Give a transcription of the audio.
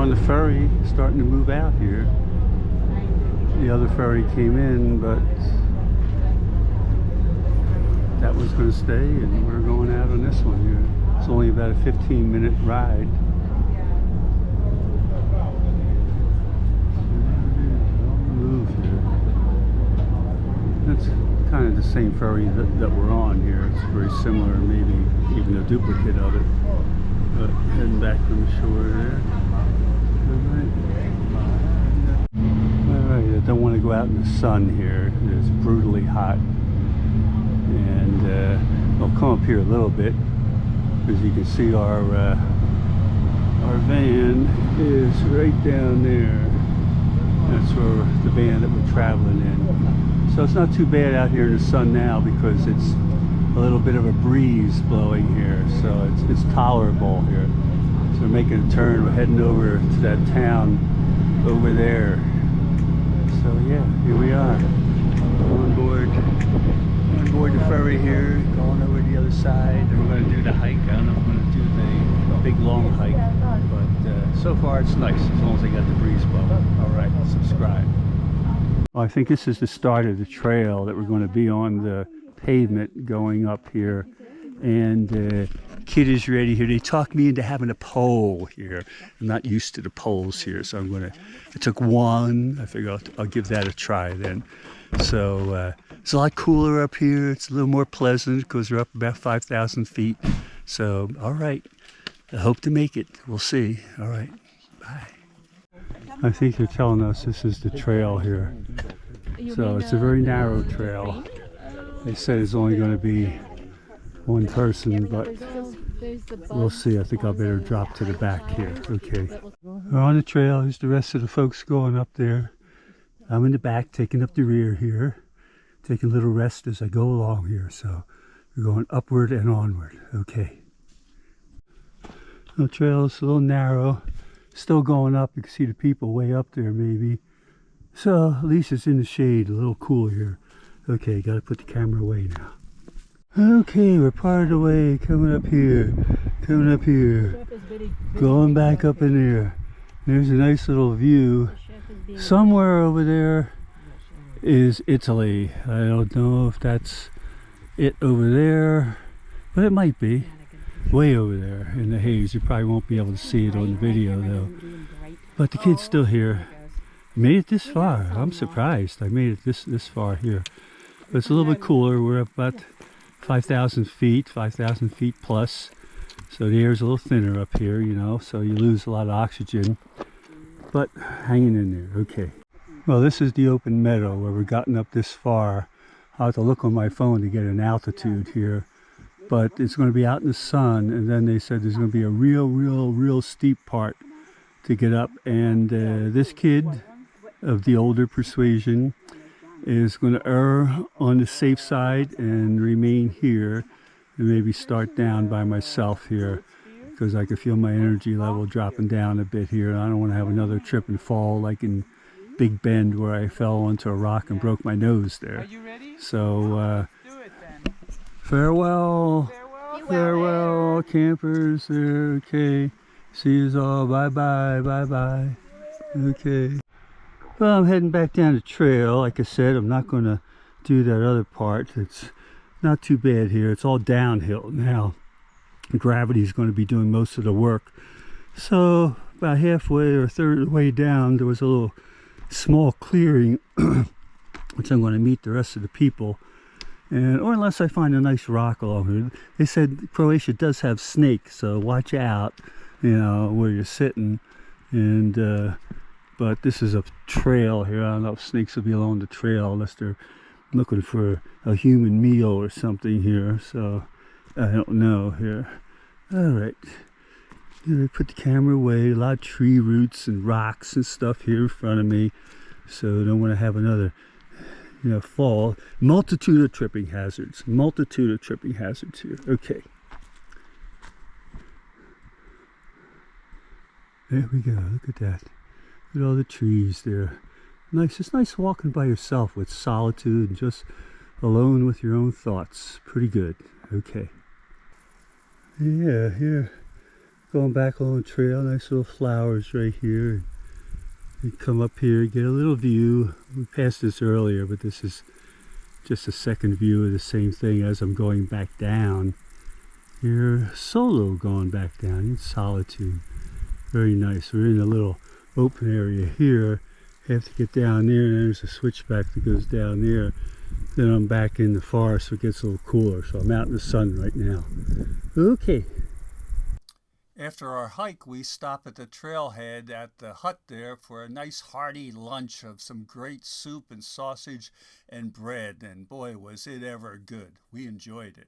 on the ferry, starting to move out here. The other ferry came in, but that was going to stay, and we're going out on this one here. It's only about a 15-minute ride. Move here. That's kind of the same ferry that we're on here. It's very similar, maybe even a duplicate of it. But heading back from the shore there. Alright, I don't want to go out in the sun here. It's brutally hot. And I'll come up here a little bit, because you can see our van is right down there. That's where the van that we're traveling in. So it's not too bad out here in the sun now, because it's a little bit of a breeze blowing here, so it's tolerable here. So we're making a turn. We're heading over to that town over there. So yeah, here we are on board the ferry here, going over the other side, and we're going to do the hike. I don't know if I'm going to do the big long hike, but so far it's nice as long as I got the breeze blowing. All right, subscribe. Well, I think this is the start of the trail that we're going to be on, the pavement going up here, and kid is ready here. They talked me into having a pole here. I'm not used to the poles here, so I took one. I figure I'll give that a try then. So it's a lot cooler up here. It's a little more pleasant because we're up about 5,000 feet. So all right, I hope to make it. We'll see. All right, bye. I think they're telling us this is the trail here. So it's a very narrow trail. They said it's only going to be one person, but we'll see. I think I'll better drop to the back here. Okay. We're on the trail. Here's the rest of the folks going up there. I'm in the back, taking up the rear here. Taking a little rest as I go along here. So we're going upward and onward. Okay. The trail is a little narrow. Still going up. You can see the people way up there maybe. So at least it's in the shade, a little cool here. Okay, got to put the camera away now. Okay, we're part of the way, coming up here, going back up in there. There's a nice little view. Somewhere over there is Italy. I don't know if that's it over there, but it might be. Way over there in the haze. You probably won't be able to see it on the video though. But the kid's still here. Made it this far. I'm surprised I made it this far here. But it's a little bit cooler. We're up about 5,000 feet plus. So the air's a little thinner up here, you know, so you lose a lot of oxygen. But hanging in there, okay. Well, this is the open meadow where we've gotten up this far. I'll have to look on my phone to get an altitude here. But it's going to be out in the sun, and then they said there's going to be a real steep part to get up. And this kid of the older persuasion is going to err on the safe side and remain here and maybe start down by myself here, because I can feel my energy level dropping down a bit here. I don't want to have another trip and fall like in Big Bend where I fell onto a rock and broke my nose there. Are you ready? So farewell campers there. Okay, see you all. Bye. Okay. Well, I'm heading back down the trail. Like I said, I'm not going to do that other part. It's not too bad here. It's all downhill now. Gravity is going to be doing most of the work. So about halfway or a third of the way down, there was a little small clearing which I'm going to meet the rest of the people. And or unless I find a nice rock along here. They said Croatia does have snakes, so watch out, you know, where you're sitting. And but this is a trail here. I don't know if snakes will be along the trail unless they're looking for a human meal or something here. So I don't know here. All right. Put the camera away. A lot of tree roots and rocks and stuff here in front of me. So I don't want to have another, you know, fall. Multitude of tripping hazards here. Okay. There we go. Look at that. Look at all the trees there. Nice. It's nice walking by yourself with solitude and just alone with your own thoughts. Pretty good. Okay. Yeah, here. Going back along the trail, nice little flowers right here. You come up here, get a little view. We passed this earlier, but this is just a second view of the same thing as I'm going back down. You're solo going back down in solitude. Very nice. We're in a little open area here. I have to get down there, and there's a switchback that goes down there. Then I'm back in the forest, so it gets a little cooler. So I'm out in the sun right now. Okay. After our hike, we stop at the trailhead at the hut there for a nice hearty lunch of some great soup and sausage and bread. And boy, was it ever good. We enjoyed it.